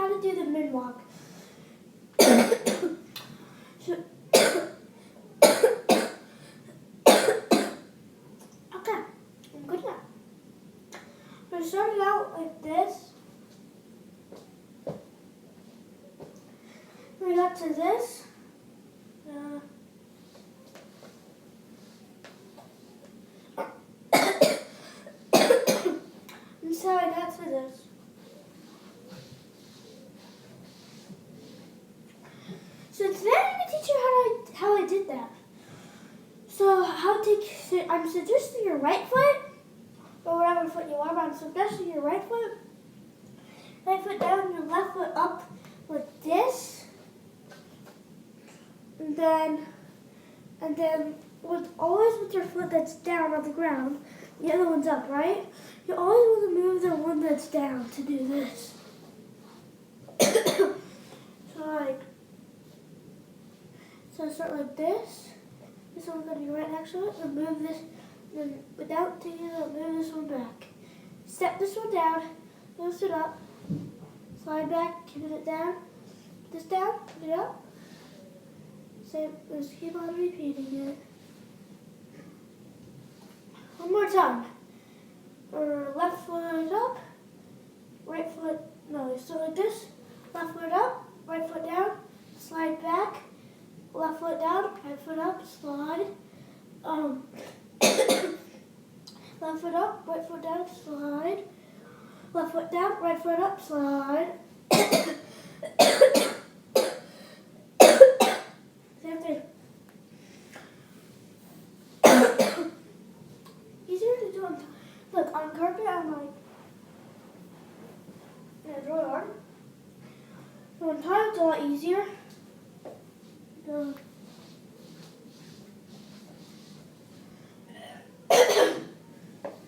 how to do the moonwalk. So, okay, I'm good now. So I started out like this. Then we got to this. And so I got to this. So today I'm going to teach you how I did that. So I'm suggesting your right foot, or whatever foot you are, but I'm suggesting your right foot down, your left foot up like this. And then always with your foot that's down on the ground, the other one's up, right? You always want to move the one that's down to do this. So start like this. This one's going to be right next to it. And move this, then without taking it out, move this one back. Step this one down, lift it up, slide back, keep it down, this down, keep it up. Same, just keep on repeating it. One more time. Left foot up, right foot, no, still like this. Left foot up, right foot down, slide back, left foot down, right foot up, slide. Left foot up, right foot down, slide. Left foot down, right foot up, slide. Same thing. Easier to do on, look, on carpet, I'm like, yeah, it's really hard. So on tile, it's a lot easier.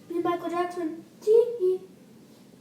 Be Michael Jackson. Tee.